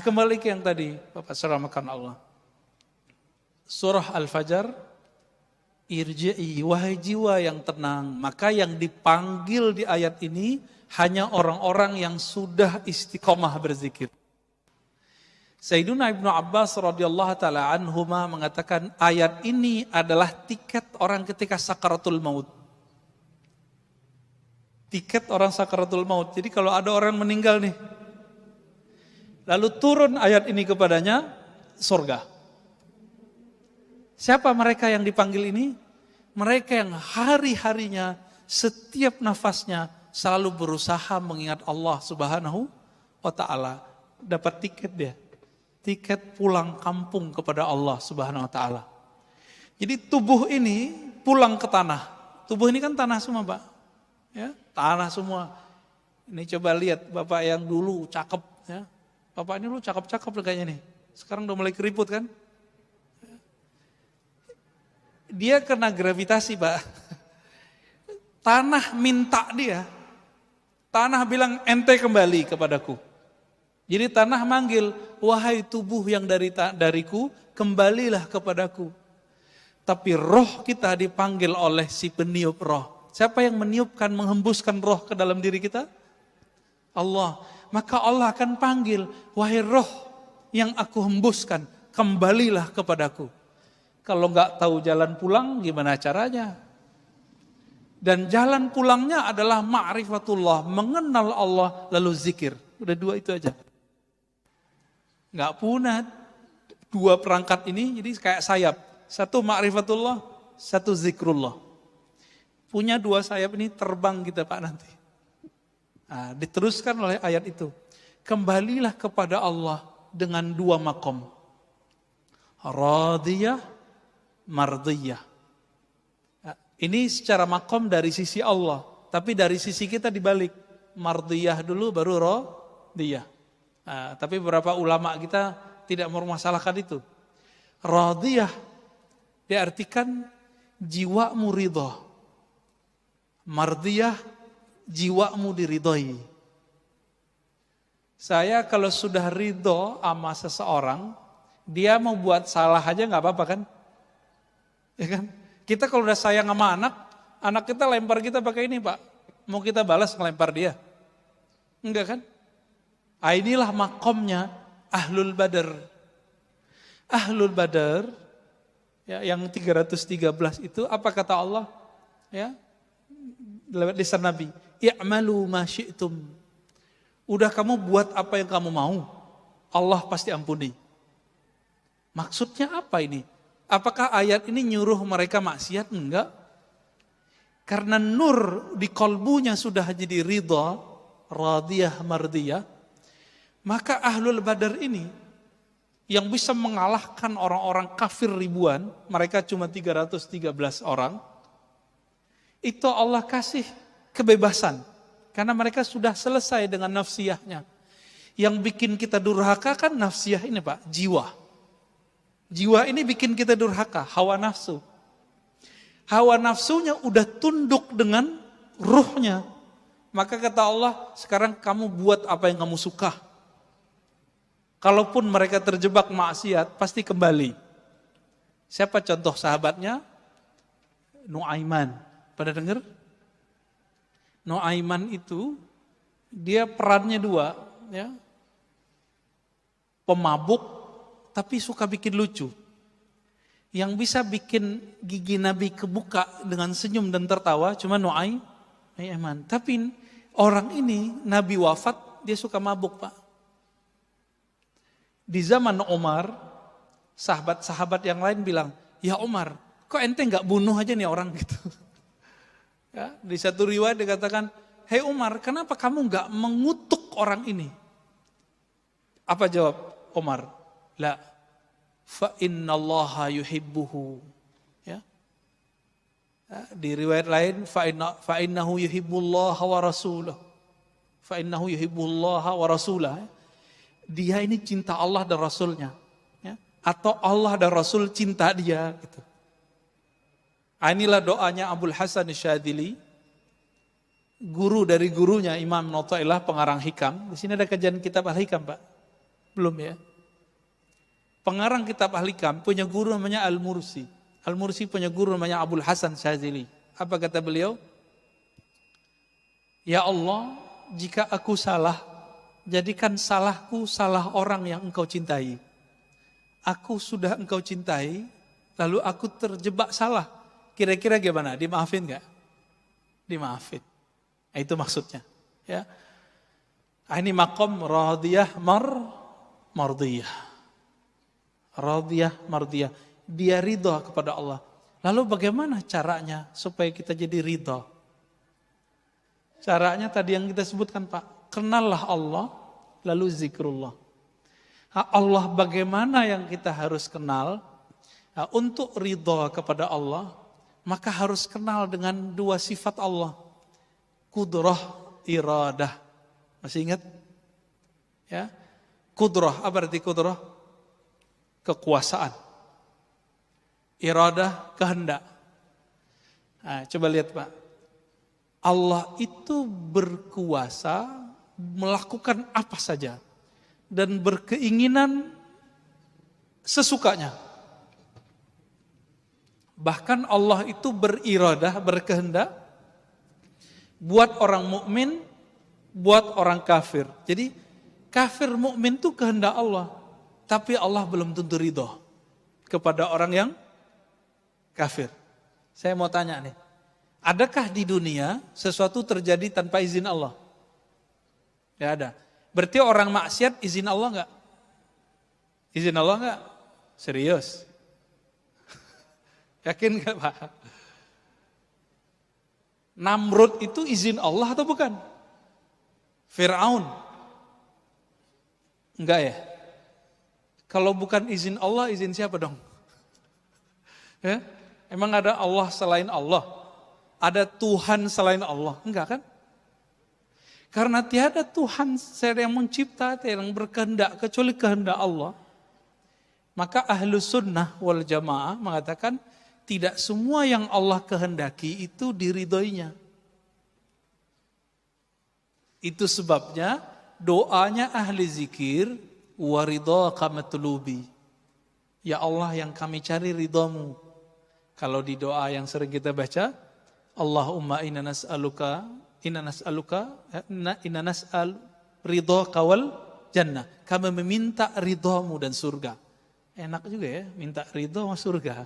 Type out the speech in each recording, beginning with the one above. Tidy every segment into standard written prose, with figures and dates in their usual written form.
Kembali ke yang tadi, Bapak selamatkan Allah. Surah Al-Fajr, irji'i, wahai jiwa yang tenang. Maka yang dipanggil di ayat ini hanya orang-orang yang sudah istiqomah berzikir. Sayyiduna Ibnu Abbas radhiyallahu taala anhuma mengatakan ayat ini adalah tiket orang ketika sakaratul maut. Tiket orang sakaratul maut. Jadi kalau ada orang meninggal nih, lalu turun ayat ini kepadanya, surga. Siapa mereka yang dipanggil ini? Mereka yang hari-harinya, setiap nafasnya selalu berusaha mengingat Allah Subhanahu wa ta'ala. Dapat tiket dia. Tiket pulang kampung kepada Allah Subhanahu wa ta'ala. Jadi tubuh ini pulang ke tanah. Tubuh ini kan tanah semua, Pak. Ya, tanah semua. Ini coba lihat Bapak yang dulu cakep, ya. Bapak ini dulu cakep-cakep kayaknya nih. Sekarang udah mulai keriput kan? Dia kena gravitasi, Pak. Tanah minta dia. Tanah bilang ente kembali kepadaku. Jadi tanah manggil, wahai tubuh yang dariku, kembalilah kepadaku. Tapi roh kita dipanggil oleh si peniup roh. Siapa yang meniupkan, menghembuskan roh ke dalam diri kita? Allah. Maka Allah akan panggil, wahai roh yang aku hembuskan, kembalilah kepadaku. Kalau nggak tahu jalan pulang, gimana caranya? Dan jalan pulangnya adalah ma'rifatullah, mengenal Allah lalu zikir. Udah dua itu aja. Nggak punah dua perangkat ini, jadi kayak sayap. Satu ma'rifatullah, satu zikrullah. Punya dua sayap ini terbang kita Pak nanti. Nah, diteruskan oleh ayat itu. Kembalilah kepada Allah dengan dua makom. Radiyah, mardiyah. Nah, ini secara makom dari sisi Allah. Tapi dari sisi kita dibalik. Mardiyah dulu baru radiyah. Nah, tapi beberapa ulama kita tidak mempermasalahkan itu. Radiyah diartikan jiwamu ridha. Mardiyah jiwamu diridhoi. Saya kalau sudah ridho sama seseorang, dia mau buat salah aja nggak apa-apa kan? Ya kan? Kita kalau udah sayang sama anak kita lempar kita pakai ini Pak. Mau kita balas ngelempar dia? Enggak kan? Inilah makomnya Ahlul Badar. Ahlul Badar ya, yang 313 itu apa kata Allah? Ya, lewat lisan Nabi. I'malu ma syi'tum. Udah kamu buat apa yang kamu mau, Allah pasti ampuni. Maksudnya apa ini? Apakah ayat ini nyuruh mereka maksiat? Enggak. Karena nur di kolbunya sudah jadi ridha, radiyah, mardiyah. Maka Ahlul Badar ini yang bisa mengalahkan orang-orang kafir ribuan, mereka cuma 313 orang, itu Allah kasih kebebasan. Karena mereka sudah selesai dengan nafsiyahnya. Yang bikin kita durhaka kan nafsiyah ini Pak, jiwa. Jiwa ini bikin kita durhaka, hawa nafsu. Hawa nafsunya udah tunduk dengan ruhnya. Maka kata Allah, sekarang kamu buat apa yang kamu suka. Kalaupun mereka terjebak maksiat, pasti kembali. Siapa contoh sahabatnya? Nuaiman. Pada dengar? Nuaiman itu, dia perannya dua. Ya. Pemabuk, tapi suka bikin lucu. Yang bisa bikin gigi Nabi kebuka dengan senyum dan tertawa, cuma Nuaiman. Tapi orang ini, Nabi wafat, dia suka mabuk Pak. Di zaman Umar, sahabat-sahabat yang lain bilang, ya Umar, kok ente nggak bunuh aja nih orang gitu. Ya, di satu riwayat dikatakan, hei Umar, kenapa kamu nggak mengutuk orang ini? Apa jawab Umar? La, fa innallaha yuhibbuhu. Ya. Di riwayat lain, fa innahu yuhibbullaha wa rasulahu. Fa innahu yuhibbullaha wa rasulahu. Dia ini cinta Allah dan Rasulnya. Ya. Atau Allah dan Rasul cinta dia. Gitu. Inilah doanya Abul Hasan Syadzili. Guru dari gurunya Imam Nu'ta'ilah pengarang hikam. Di sini ada kajian kitab Al-Hikam Pak. Belum ya. Pengarang kitab Al-Hikam punya guru namanya Al-Mursi. Al-Mursi punya guru namanya Abul Hasan Syadzili. Apa kata beliau? Ya Allah, jika aku salah, jadikan salahku salah orang yang engkau cintai. Aku sudah engkau cintai, lalu aku terjebak salah. Kira-kira gimana? Dimaafin gak? Dimaafin. Nah, itu maksudnya. Ya. Ini makom radiyah mardiyah. Radiyah mardiyah. Dia ridho kepada Allah. Lalu bagaimana caranya supaya kita jadi ridho? Caranya tadi yang kita sebutkan Pak. Kenallah Allah, lalu zikrullah. Allah bagaimana yang kita harus kenal? Untuk ridho kepada Allah, maka harus kenal dengan dua sifat Allah. Kudrah, iradah. Masih ingat? Ya. Kudrah, apa arti kudrah? Kekuasaan. Iradah, kehendak. Nah, coba lihat Pak. Allah itu berkuasa melakukan apa saja. Dan berkeinginan sesukanya. Bahkan Allah itu beriradah, berkehendak buat orang mukmin, buat orang kafir. Jadi kafir mukmin itu kehendak Allah, tapi Allah belum tentu ridho kepada orang yang kafir. Saya mau tanya nih, adakah di dunia sesuatu terjadi tanpa izin Allah? Ya ada. Berarti orang maksiat izin Allah enggak? Izin Allah enggak? Serius? Yakin enggak Pak? Namrud itu izin Allah atau bukan? Fir'aun? Enggak ya? Kalau bukan izin Allah, izin siapa dong? Ya? Emang ada Allah selain Allah? Ada Tuhan selain Allah? Enggak kan? Karena tiada Tuhan yang mencipta, yang berkehendak kecuali kehendak Allah. Maka ahlu sunnah wal jamaah mengatakan tidak semua yang Allah kehendaki itu diridhoinya. Itu sebabnya doanya ahli zikir waridhaka matlubi. Ya Allah yang kami cari ridhamu. Kalau di doa yang sering kita baca, Allahumma inna nas'aluka ridhaka wal jannah. Kami meminta ridhamu dan surga. Enak juga ya, minta ridho sama surga.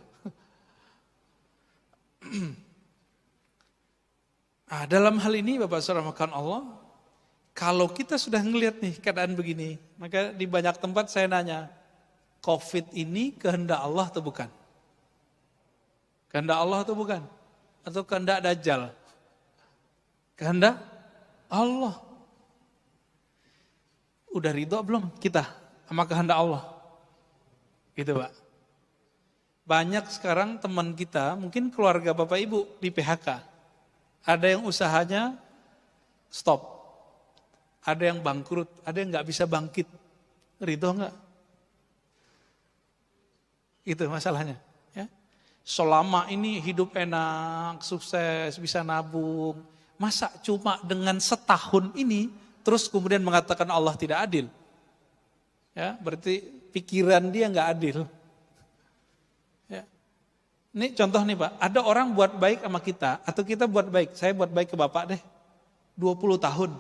Dalam hal ini Bapak Saudara makan Allah, kalau kita sudah ngelihat nih keadaan begini, maka di banyak tempat saya nanya, COVID ini kehendak Allah atau bukan? Kehendak Allah atau bukan? Atau kehendak Dajjal? Kehendak Allah. Udah ridho belum kita sama kehendak Allah? Gitu Pak. Banyak sekarang teman kita, mungkin keluarga Bapak Ibu di PHK. Ada yang usahanya stop. Ada yang bangkrut, ada yang gak bisa bangkit. Ridho gak? Itu masalahnya. Ya. Selama ini hidup enak, sukses, bisa nabung. Masa cuma dengan setahun ini terus kemudian mengatakan Allah tidak adil? Ya, berarti pikiran dia nggak adil. Ya. Ini contoh nih Pak, ada orang buat baik sama kita atau kita buat baik. Saya buat baik ke Bapak deh, 20 tahun.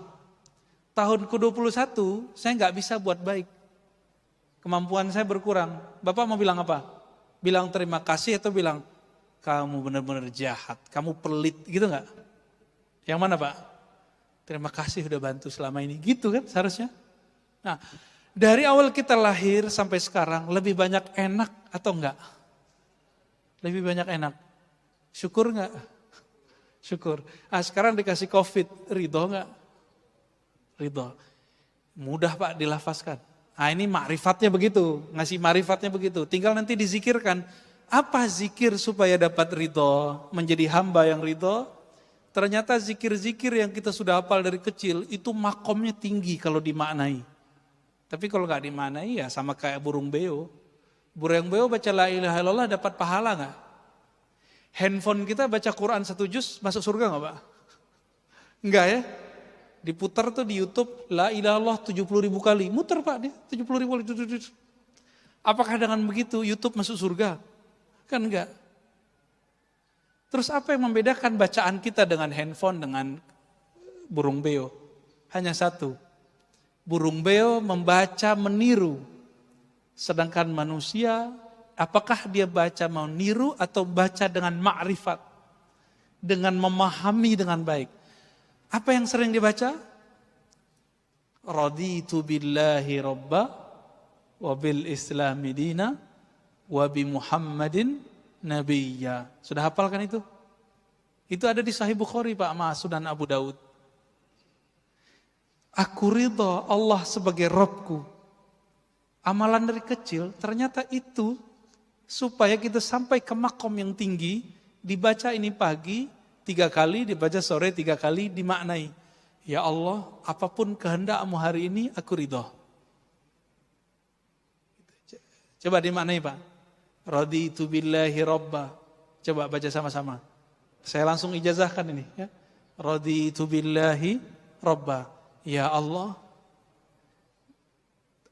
Tahun ke-21 saya nggak bisa buat baik. Kemampuan saya berkurang. Bapak mau bilang apa? Bilang terima kasih atau bilang kamu benar-benar jahat, kamu pelit gitu nggak? Yang mana Pak? Terima kasih udah bantu selama ini. Gitu kan seharusnya. Nah, dari awal kita lahir sampai sekarang lebih banyak enak atau enggak? Lebih banyak enak. Syukur enggak? Syukur. Sekarang dikasih COVID, ridho enggak? Ridho. Mudah Pak dilafazkan. Ini makrifatnya begitu, ngasih makrifatnya begitu. Tinggal nanti dizikirkan. Apa zikir supaya dapat ridho, menjadi hamba yang ridho? Ternyata zikir-zikir yang kita sudah hafal dari kecil itu makomnya tinggi kalau dimaknai. Tapi kalau nggak dimaknai ya sama kayak burung beo. Burung beo baca la ilaha illallah dapat pahala nggak? Handphone kita baca Quran 1 juz masuk surga nggak Pak? Enggak ya? Diputar tuh di YouTube, la ilaha illallah 70.000 kali. Muter Pak dia, 70.000 kali. Apakah dengan begitu YouTube masuk surga? Kan enggak. Terus apa yang membedakan bacaan kita dengan handphone, dengan burung beo? Hanya satu. Burung beo membaca meniru. Sedangkan manusia, apakah dia baca meniru atau baca dengan ma'rifat? Dengan memahami dengan baik. Apa yang sering dibaca? Raditu billahi rabba wa bil islami dina wa bi Muhammadin nabiyya. Sudah hafal kan itu? Itu ada di Sahih Bukhari Pak, sama Sunan Abu Daud. Aku ridha Allah sebagai Rabbku. Amalan dari kecil, ternyata itu supaya kita sampai ke makom yang tinggi, dibaca ini pagi 3 kali, dibaca sore 3 kali, dimaknai. Ya Allah, apapun kehendak-Mu hari ini, aku ridha. Coba dimaknai Pak. Raditu billahi rabba. Coba baca sama-sama. Saya langsung ijazahkan ini. Ya. Raditu billahi rabba. Ya Allah,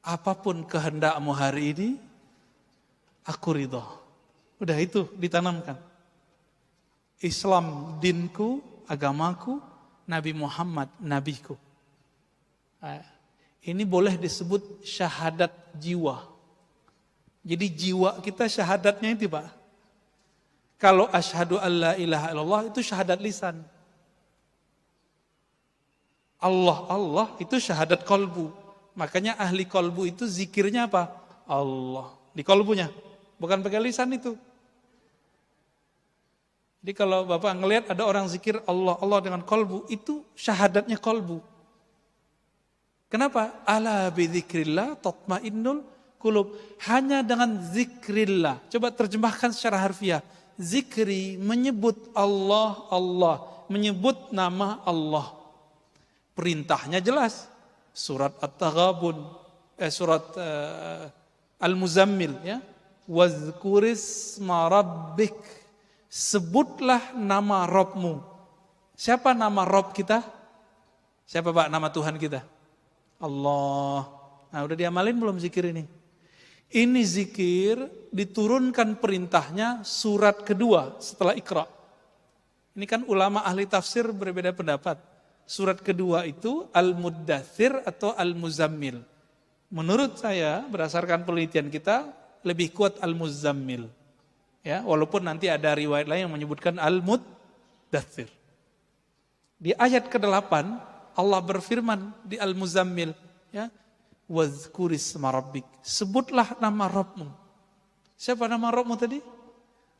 apapun kehendak-Mu hari ini, aku ridha. Udah itu ditanamkan. Islam dinku, agamaku, Nabi Muhammad nabiku. Ini boleh disebut syahadat jiwa. Jadi jiwa kita syahadatnya itu Pak. Kalau asyhadu alla ilaha illallah itu syahadat lisan. Allah itu syahadat kolbu. Makanya ahli kolbu itu zikirnya apa? Allah. Di kolbunya. Bukan pakai lisan itu. Jadi kalau Bapak ngelihat ada orang zikir Allah dengan kolbu, itu syahadatnya kolbu. Kenapa? Ala bidzikrillah tatmainnul qulub. Hanya dengan zikrillah. Coba terjemahkan secara harfiah. Zikri menyebut Allah, menyebut nama Allah. Perintahnya jelas. Surat At-Taghabun, surat Al-Muzammil ya. Wazkurisma rabbik. Sebutlah nama Rabbmu. Siapa nama Rabb kita? Siapa Pak nama Tuhan kita? Allah. Nah udah diamalin belum zikir ini? Ini zikir diturunkan perintahnya surat kedua setelah Iqra. Ini kan ulama ahli tafsir berbeda pendapat. Surat kedua itu Al-Muddathir atau Al-Muzammil. Menurut saya berdasarkan penelitian kita lebih kuat Al-Muzammil. Ya, walaupun nanti ada riwayat lain yang menyebutkan Al-Muddathir. Di ayat ke-8 Allah berfirman di Al-Muzammil, ya, wazkurisma rabbik. Sebutlah nama Rabbmu. Siapa nama Rabbmu tadi?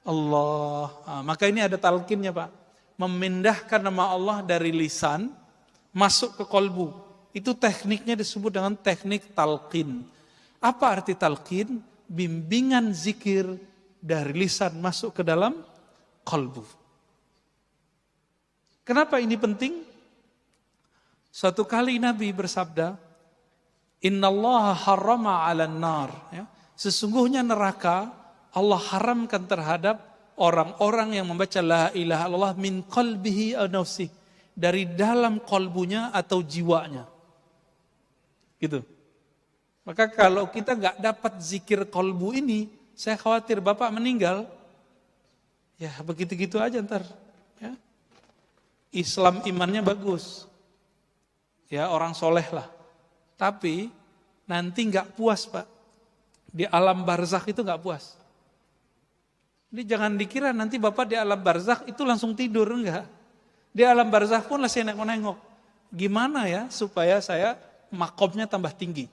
Allah. Nah, maka ini ada talqinnya Pak. Memindahkan nama Allah dari lisan masuk ke kolbu. Itu tekniknya disebut dengan teknik talqin. Apa arti talqin? Bimbingan zikir dari lisan masuk ke dalam kolbu. Kenapa ini penting? Suatu kali Nabi bersabda, Innallaha harrama 'alan nar. Ya. Sesungguhnya neraka Allah haramkan terhadap orang-orang yang membaca la ilaha illallah min qalbihi aw nafsihi, dari dalam kolbunya atau jiwanya. Gitu. Maka kalau kita nggak dapat zikir kolbu ini, saya khawatir Bapak meninggal, ya begitu-gitu aja ntar. Ya. Islam imannya bagus, ya orang soleh lah. Tapi nanti nggak puas Pak. Di alam barzakh itu nggak puas. Ini jangan dikira nanti Bapak di alam barzakh itu langsung tidur, enggak. Di alam barzakh pun masih nengok-nengok. Gimana ya supaya saya makomnya tambah tinggi.